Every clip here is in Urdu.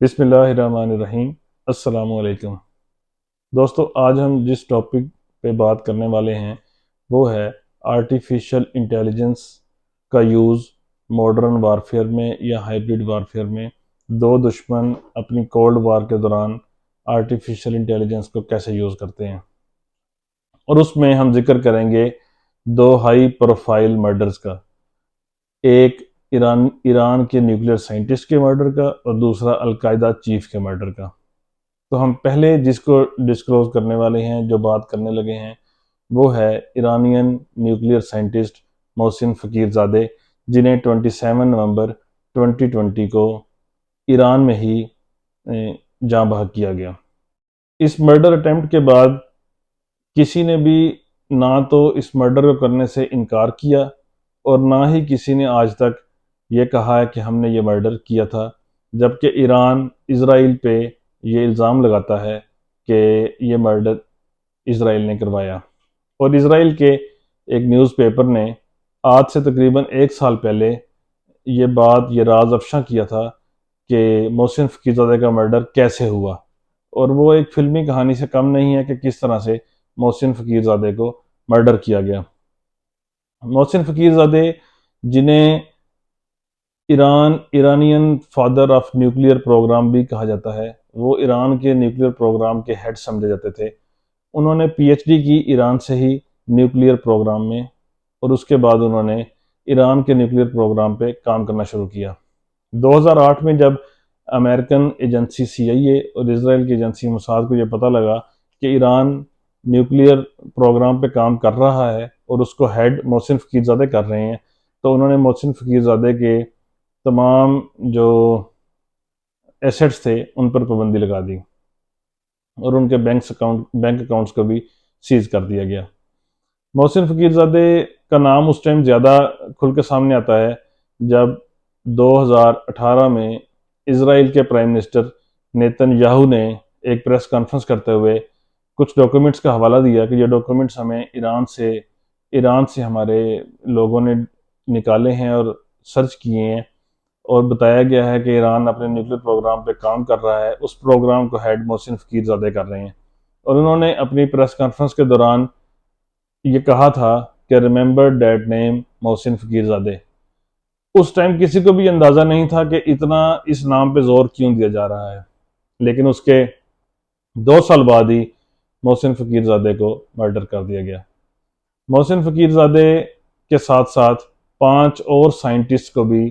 بسم اللہ الرحمن الرحیم۔ السلام علیکم دوستو، آج ہم جس ٹاپک پہ بات کرنے والے ہیں وہ ہے آرٹیفیشل انٹیلیجنس کا یوز ماڈرن وارفیئر میں یا ہائبرڈ وارفیئر میں۔ دو دشمن اپنی کولڈ وار کے دوران آرٹیفیشل انٹیلیجنس کو کیسے یوز کرتے ہیں، اور اس میں ہم ذکر کریں گے دو ہائی پروفائل مرڈرز کا، ایک ایران کے نیوکلیر سائنٹسٹ کے مرڈر کا اور دوسرا القاعدہ چیف کے مرڈر کا۔ تو ہم پہلے جس کو ڈسکلوز کرنے والے ہیں، جو بات کرنے لگے ہیں، وہ ہے ایرانین نیوکلیر سائنٹسٹ محسن فقیر زادہ، جنہیں 27 نومبر 2020 کو ایران میں ہی جاں بحق کیا گیا۔ اس مرڈر اٹیمپٹ کے بعد کسی نے بھی نہ تو اس مرڈر کو کرنے سے انکار کیا اور نہ ہی کسی نے آج تک یہ کہا ہے کہ ہم نے یہ مرڈر کیا تھا، جبکہ ایران اسرائیل پہ یہ الزام لگاتا ہے کہ یہ مرڈر اسرائیل نے کروایا۔ اور اسرائیل کے ایک نیوز پیپر نے آج سے تقریباً 1 سال پہلے یہ راز افشاں کیا تھا کہ محسن فقیر زادہ کا مرڈر کیسے ہوا، اور وہ ایک فلمی کہانی سے کم نہیں ہے کہ کس طرح سے محسن فقیر زادہ کو مرڈر کیا گیا۔ محسن فقیر زادہ، جنہیں Iranian father of nuclear program بھی کہا جاتا ہے، وہ ایران کے نیوکلیر پروگرام کے ہیڈ سمجھے جاتے تھے۔ انہوں نے پی ایچ ڈی کی ایران سے ہی نیوکلیر پروگرام میں، اور اس کے بعد انہوں نے ایران کے نیوکلیر پروگرام پہ کام کرنا شروع کیا۔ 2008 میں جب امریکن ایجنسی CIA اور اسرائیل کی ایجنسی موساد کو یہ پتہ لگا کہ ایران نیوکلیر پروگرام پہ کام کر رہا ہے اور اس کو ہیڈ محسن فقیر زادہ کر رہے ہیں، تو انہوں نے محسن فقیر زادہ کے تمام جو ایسٹس تھے ان پر پابندی لگا دی اور ان کے بینک اکاؤنٹس کو بھی سیز کر دیا گیا۔ محسن فقیر زادہ کا نام اس ٹائم زیادہ کھل کے سامنے آتا ہے جب 2018 میں اسرائیل کے پرائم منسٹر نیتن یاہو نے ایک پریس کانفرنس کرتے ہوئے کچھ ڈاکومنٹس کا حوالہ دیا کہ یہ ڈاکومنٹس ہمیں ایران سے ہمارے لوگوں نے نکالے ہیں اور سرچ کیے ہیں، اور بتایا گیا ہے کہ ایران اپنے نیوکلیر پروگرام پہ کام کر رہا ہے، اس پروگرام کو ہیڈ محسن فقیر زادہ کر رہے ہیں۔ اور انہوں نے اپنی پریس کانفرنس کے دوران یہ کہا تھا کہ ریممبر دیٹ نیم محسن فقیر زادہ۔ اس ٹائم کسی کو بھی اندازہ نہیں تھا کہ اتنا اس نام پہ زور کیوں دیا جا رہا ہے، لیکن اس کے 2 سال بعد ہی محسن فقیر زادہ کو مرڈر کر دیا گیا۔ محسن فقیر زادہ کے ساتھ ساتھ 5 اور سائنٹسٹ کو بھی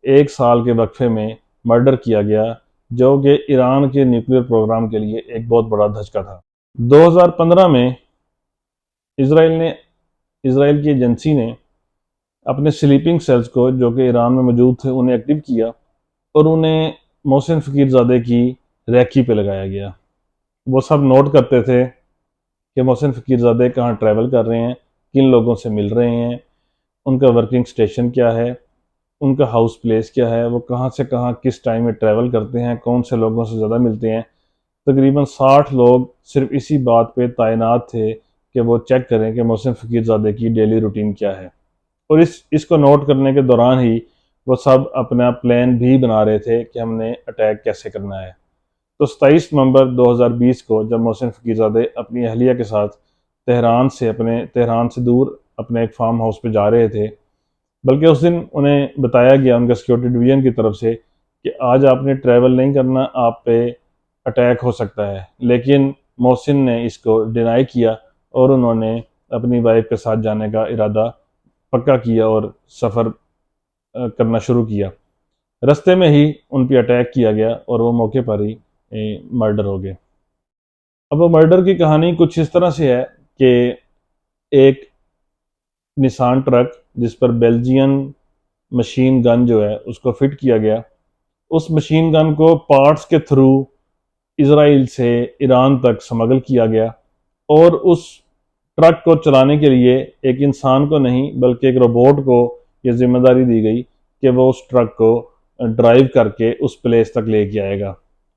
1 سال کے وقفے میں مرڈر کیا گیا، جو کہ ایران کے نیوکلیر پروگرام کے لیے ایک بہت بڑا دھچکا تھا۔ 2015 میں اسرائیل کی ایجنسی نے اپنے سلیپنگ سیلز کو، جو کہ ایران میں موجود تھے، انہیں ایکٹیو کیا اور انہیں محسن فقیر زادہ کی ریکی پہ لگایا گیا۔ وہ سب نوٹ کرتے تھے کہ محسن فقیر زادہ کہاں ٹریول کر رہے ہیں، کن لوگوں سے مل رہے ہیں، ان کا ورکنگ سٹیشن کیا ہے، ان کا ہاؤس پلیس کیا ہے، وہ کہاں سے کہاں کس ٹائم میں ٹریول کرتے ہیں، کون سے لوگوں سے زیادہ ملتے ہیں۔ تقریباً 60 لوگ صرف اسی بات پہ تعینات تھے کہ وہ چیک کریں کہ محسن فقیر زادہ کی ڈیلی روٹین کیا ہے، اور اس کو نوٹ کرنے کے دوران ہی وہ سب اپنا پلان بھی بنا رہے تھے کہ ہم نے اٹیک کیسے کرنا ہے۔ تو 27 نومبر 2020 کو جب محسن فقیر زادہ اپنی اہلیہ کے ساتھ تہران سے دور اپنے ایک فارم ہاؤس پہ جا رہے تھے، بلکہ اس دن انہیں بتایا گیا ان کا سیکیورٹی ڈویژن کی طرف سے کہ آج آپ نے ٹریول نہیں کرنا، آپ پہ اٹیک ہو سکتا ہے، لیکن محسن نے اس کو ڈینائی کیا اور انہوں نے اپنی وائف کے ساتھ جانے کا ارادہ پکا کیا اور سفر کرنا شروع کیا۔ رستے میں ہی ان پہ اٹیک کیا گیا اور وہ موقع پر ہی مرڈر ہو گئے۔ اب وہ مرڈر کی کہانی کچھ اس طرح سے ہے کہ ایک نسان ٹرک جس پر بیلجین مشین گن جو ہے اس کو فٹ کیا گیا، اس مشین گن کو پارٹس کے تھرو اسرائیل سے ایران تک سمگل کیا گیا، اور اس ٹرک کو چلانے کے لیے ایک انسان کو نہیں بلکہ ایک روبوٹ کو یہ ذمہ داری دی گئی کہ وہ اس ٹرک کو ڈرائیو کر کے اس پلیس تک لے کے آئے گا،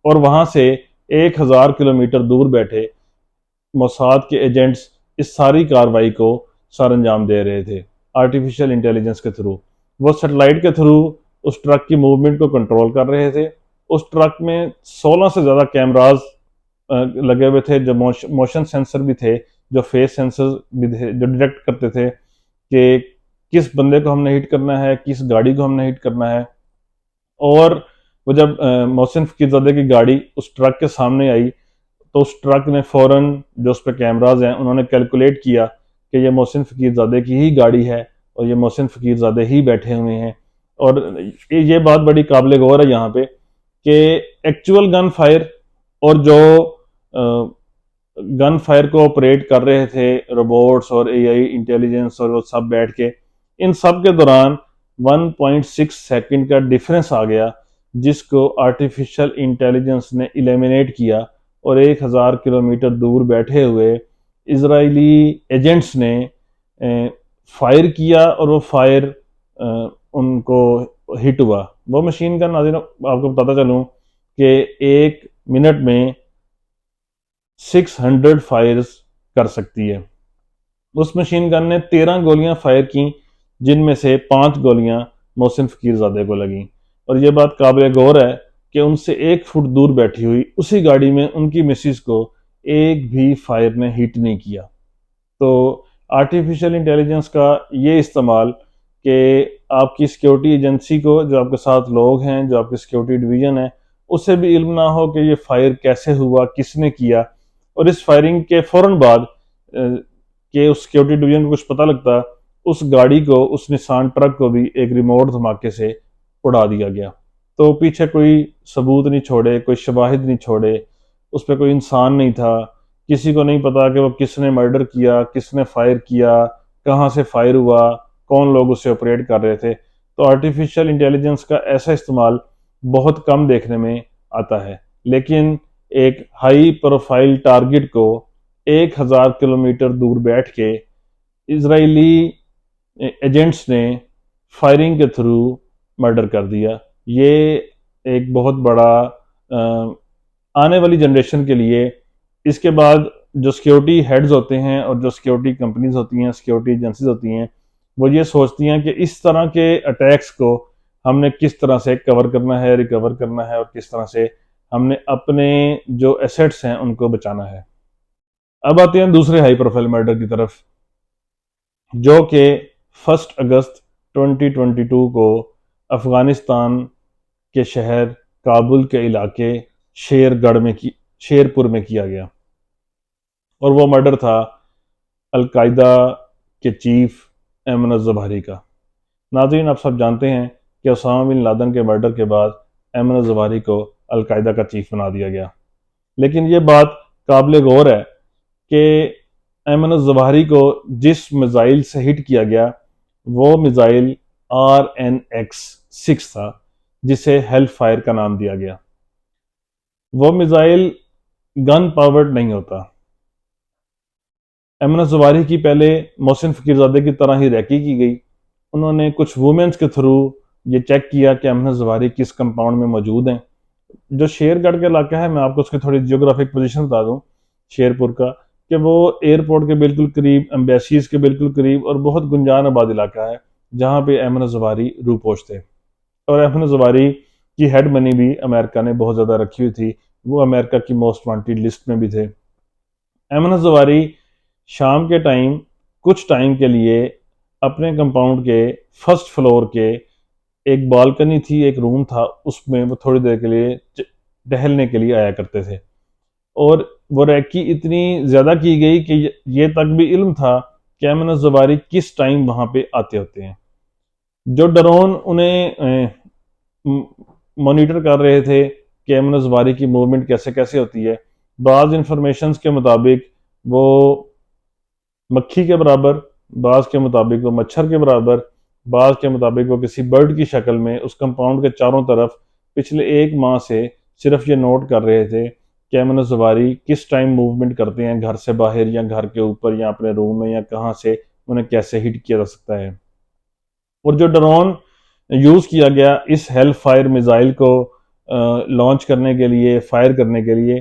اور وہاں سے 1000 کلومیٹر دور بیٹھے موساد کے ایجنٹس اس ساری کارروائی کو سر انجام دے رہے تھے آرٹیفیشل انٹیلیجنس کے تھرو۔ وہ سیٹلائٹ کے تھرو اس ٹرک کی موومنٹ کو کنٹرول کر رہے تھے، اس ٹرک میں 16 سے زیادہ کیمراز لگے ہوئے تھے، جو موشن سینسر بھی تھے، جو فیس سینسر بھی تھے، جو ڈیٹیکٹ کرتے تھے کہ کس بندے کو ہم نے ہٹ کرنا ہے، کس گاڑی کو ہم نے ہٹ کرنا ہے۔ اور وہ جب محسن فقیر زادے کی گاڑی اس ٹرک کے سامنے آئی تو اس ٹرک نے فوراً، جو اس پہ کیمراز ہیں، انہوں نے کیلکولیٹ کیا کہ یہ محسن فقیر زادے کی ہی گاڑی ہے اور یہ محسن فقیر زادے ہی بیٹھے ہوئے ہیں۔ اور یہ بات بڑی قابل غور ہے یہاں پہ کہ ایکچول گن فائر اور جو گن فائر کو آپریٹ کر رہے تھے روبوٹس اور اے آئی انٹیلیجنس اور وہ سب بیٹھ کے، ان سب کے دوران 1.6 سیکنڈ کا ڈیفرنس آ گیا، جس کو آرٹیفیشل انٹیلیجنس نے ایلیمینیٹ کیا، اور 1000 کلومیٹر دور بیٹھے ہوئے اسرائیلی ایجنٹس نے فائر کیا اور وہ فائر ان کو ہٹ ہوا۔ وہ مشین گن، ناظرین آپ کو بتاتا چلوں کہ 1 منٹ میں 600 فائرز کر سکتی ہے۔ اس مشین گن نے 13 گولیاں فائر کی، جن میں سے 5 گولیاں محسن فقیر زادے کو لگیں۔ اور یہ بات قابل غور ہے کہ ان سے 1 فٹ دور بیٹھی ہوئی اسی گاڑی میں ان کی مسز کو ایک بھی فائر نے ہٹ نہیں کیا۔ تو آرٹیفیشل انٹیلیجنس کا یہ استعمال کہ آپ کی سیکیورٹی ایجنسی کو، جو آپ کے ساتھ لوگ ہیں، جو آپ کی سیکیورٹی ڈویژن ہے، اسے بھی علم نہ ہو کہ یہ فائر کیسے ہوا، کس نے کیا، اور اس فائرنگ کے فوراً بعد کہ اس سیکیورٹی ڈویژن کو کچھ پتہ لگتا، اس گاڑی کو، اس نسان ٹرک کو بھی ایک ریموٹ دھماکے سے اڑا دیا گیا۔ تو پیچھے کوئی ثبوت نہیں چھوڑے، کوئی شواہد نہیں چھوڑے، اس پہ کوئی انسان نہیں تھا، کسی کو نہیں پتا کہ وہ کس نے مرڈر کیا، کس نے فائر کیا، کہاں سے فائر ہوا، کون لوگ اسے آپریٹ کر رہے تھے۔ تو آرٹیفیشل انٹیلیجنس کا ایسا استعمال بہت کم دیکھنے میں آتا ہے، لیکن ایک ہائی پروفائل ٹارگٹ کو 1000 کلومیٹر دور بیٹھ کے اسرائیلی ایجنٹس نے فائرنگ کے تھرو مرڈر کر دیا۔ یہ ایک بہت بڑا آنے والی جنریشن کے لیے، اس کے بعد جو سیکیورٹی ہیڈز ہوتے ہیں اور جو سیکیورٹی کمپنیز ہوتی ہیں، سیکیورٹی ایجنسیز ہوتی ہیں، وہ یہ سوچتی ہیں کہ اس طرح کے اٹیکس کو ہم نے کس طرح سے کور کرنا ہے، ریکور کرنا ہے، اور کس طرح سے ہم نے اپنے جو ایسٹس ہیں ان کو بچانا ہے۔ اب آتے ہیں دوسرے ہائی پروفائل مرڈر کی طرف، جو کہ 1 اگست 2022 کو افغانستان کے شہر کابل کے علاقے شیرپور میں کیا گیا، اور وہ مرڈر تھا القاعدہ کے چیف ایمن الظواہری کا۔ ناظرین آپ سب جانتے ہیں کہ اسامہ بن لادن کے مرڈر کے بعد ایمن الظواہری کو القاعدہ کا چیف بنا دیا گیا، لیکن یہ بات قابل غور ہے کہ ایمن الظواہری کو جس میزائل سے ہٹ کیا گیا وہ میزائل RNX-6 تھا، جسے ہیل فائر کا نام دیا گیا۔ وہ میزائل گن پاورڈ نہیں ہوتا۔ ایمن الظواہری کی پہلے محسن فقیر زادے کی طرح ہی ریکی کی گئی۔ انہوں نے کچھ وومنز کے تھرو یہ چیک کیا کہ ایمن الظواہری کس کمپاؤنڈ میں موجود ہیں۔ جو شیر گڑھ کا علاقہ ہے، میں آپ کو اس کی تھوڑی جیوگرافک پوزیشن بتا دوں شیرپور کا، کہ وہ ایئرپورٹ کے بالکل قریب، ایمبیسیز کے بالکل قریب، اور بہت گنجان آباد علاقہ ہے جہاں پہ ایمن الظواہری رو پوش تھے۔ اور ایمن الظواہری کی ہیڈ منی بھی امریکہ نے بہت زیادہ رکھی ہوئی تھی، وہ امریکہ کی موسٹ وانٹیڈ لسٹ میں بھی تھے۔ ایمن الظواہری شام کے ٹائم کچھ ٹائم کے لیے اپنے کمپاؤنڈ کے 1st فلور کے ایک بالکنی تھی، ایک روم تھا، اس میں وہ تھوڑی دیر کے لیے ٹہلنے کے لیے آیا کرتے تھے۔ اور وہ ریکی اتنی زیادہ کی گئی کہ یہ تک بھی علم تھا کہ ایمن الظواہری کس ٹائم وہاں پہ آتے ہوتے ہیں۔ جو ڈرون انہیں مانیٹر کر رہے تھے کہ ایمن الظواہری کی موومنٹ کیسے کیسے ہوتی ہے، بعض انفارمیشنز کے مطابق وہ مکھی کے برابر، بعض کے مطابق وہ مچھر کے برابر، بعض کے مطابق وہ کسی برڈ کی شکل میں اس کمپاؤنڈ کے چاروں طرف پچھلے 1 ماہ سے صرف یہ نوٹ کر رہے تھے کہ ایمن الظواہری کس ٹائم موومنٹ کرتے ہیں، گھر سے باہر یا گھر کے اوپر یا اپنے روم میں، یا کہاں سے انہیں کیسے ہٹ کیا جا سکتا ہے۔ اور جو ڈرون یوز کیا گیا اس ہیل فائر میزائل کو لانچ کرنے کے لیے، فائر کرنے کے لیے،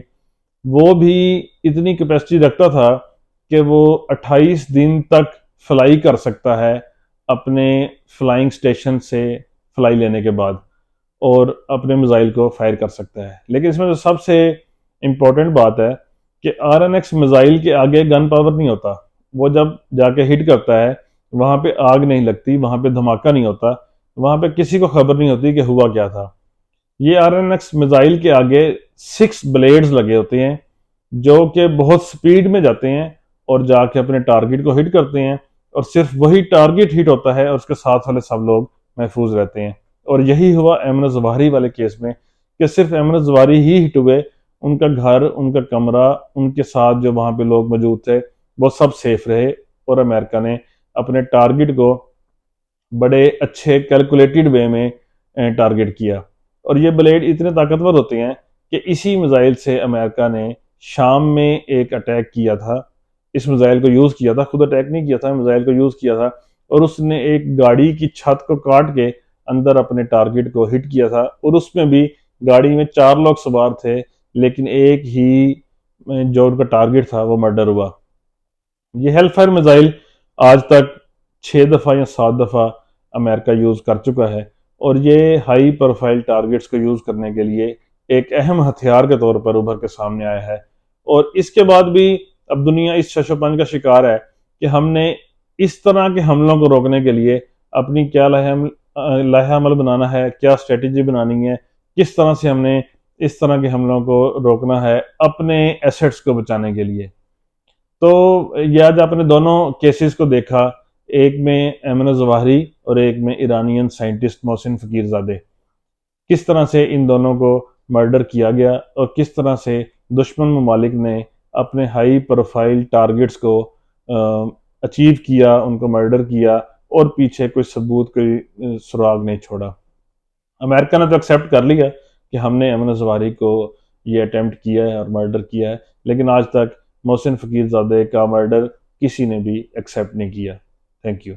وہ بھی اتنی کیپیسٹی رکھتا تھا کہ وہ 28 دن تک فلائی کر سکتا ہے اپنے فلائنگ سٹیشن سے فلائی لینے کے بعد۔ اور اپنے میزائل کو فائر کر سکتا ہے. لیکن اس میں جو سب سے امپورٹنٹ بات ہے کہ RNX میزائل کے آگے گن پاور نہیں ہوتا. وہ جب جا کے ہٹ کرتا ہے وہاں پہ آگ نہیں لگتی، وہاں پہ دھماکہ نہیں ہوتا، وہاں پہ کسی کو خبر نہیں ہوتی کہ ہوا کیا تھا. یہ RNX میزائل کے آگے 6 بلیڈز لگے ہوتے ہیں جو کہ بہت سپیڈ میں جاتے ہیں اور جا کے اپنے ٹارگٹ کو ہٹ کرتے ہیں، اور صرف وہی ٹارگٹ ہٹ ہوتا ہے اور اس کے ساتھ والے سب لوگ محفوظ رہتے ہیں. اور یہی ہوا ایمن الظواہری والے کیس میں کہ صرف ایمن الظواہری ہی ہٹ ہوئے، ان کا گھر، ان کا کمرہ، ان کے ساتھ جو وہاں پہ لوگ موجود تھے وہ سب سیف رہے، اور امریکہ نے اپنے ٹارگٹ کو بڑے اچھے کیلکولیٹڈ وے میں ٹارگٹ کیا. اور یہ بلیڈ اتنے طاقتور ہوتے ہیں کہ اسی میزائل سے امریکہ نے شام میں ایک اٹیک کیا تھا. اس میزائل کو یوز کیا تھا، خود اٹیک نہیں کیا تھا، میزائل کو یوز کیا تھا، اور اس نے ایک گاڑی کی چھت کو کاٹ کے اندر اپنے ٹارگٹ کو ہٹ کیا تھا. اور اس میں بھی گاڑی میں 4 لوگ سوار تھے، لیکن ایک ہی جو ان کا ٹارگٹ تھا وہ مرڈر ہوا. یہ ہیل فائر میزائل آج تک 6 دفعہ یا 7 دفعہ امریکہ یوز کر چکا ہے، اور یہ ہائی پروفائل ٹارگٹس کو یوز کرنے کے لیے ایک اہم ہتھیار کے طور پر ابھر کے سامنے آیا ہے. اور اس کے بعد بھی اب دنیا اس شش و پنج کا شکار ہے کہ ہم نے اس طرح کے حملوں کو روکنے کے لیے اپنی کیا لائحہ عمل بنانا ہے، کیا اسٹریٹجی بنانی ہے، کس طرح سے ہم نے اس طرح کے حملوں کو روکنا ہے اپنے ایسٹس کو بچانے کے لیے. تو یہ آج آپ نے دونوں کیسز کو دیکھا، ایک میں ایمن الظواہری اور ایک میں ایرانین سائنٹسٹ محسن فقیر زادے، کس طرح سے ان دونوں کو مرڈر کیا گیا اور کس طرح سے دشمن ممالک نے اپنے ہائی پروفائل ٹارگٹس کو اچیو کیا، ان کو مرڈر کیا، اور پیچھے کوئی ثبوت، کوئی سراغ نہیں چھوڑا. امریکہ نے تو ایکسیپٹ کر لیا کہ ہم نے ایمن الظواہری کو یہ اٹیمپٹ کیا ہے اور مرڈر کیا ہے، لیکن آج تک محسن فقیر زادے کا مرڈر کسی نے بھی ایکسیپٹ نہیں کیا. Thank you.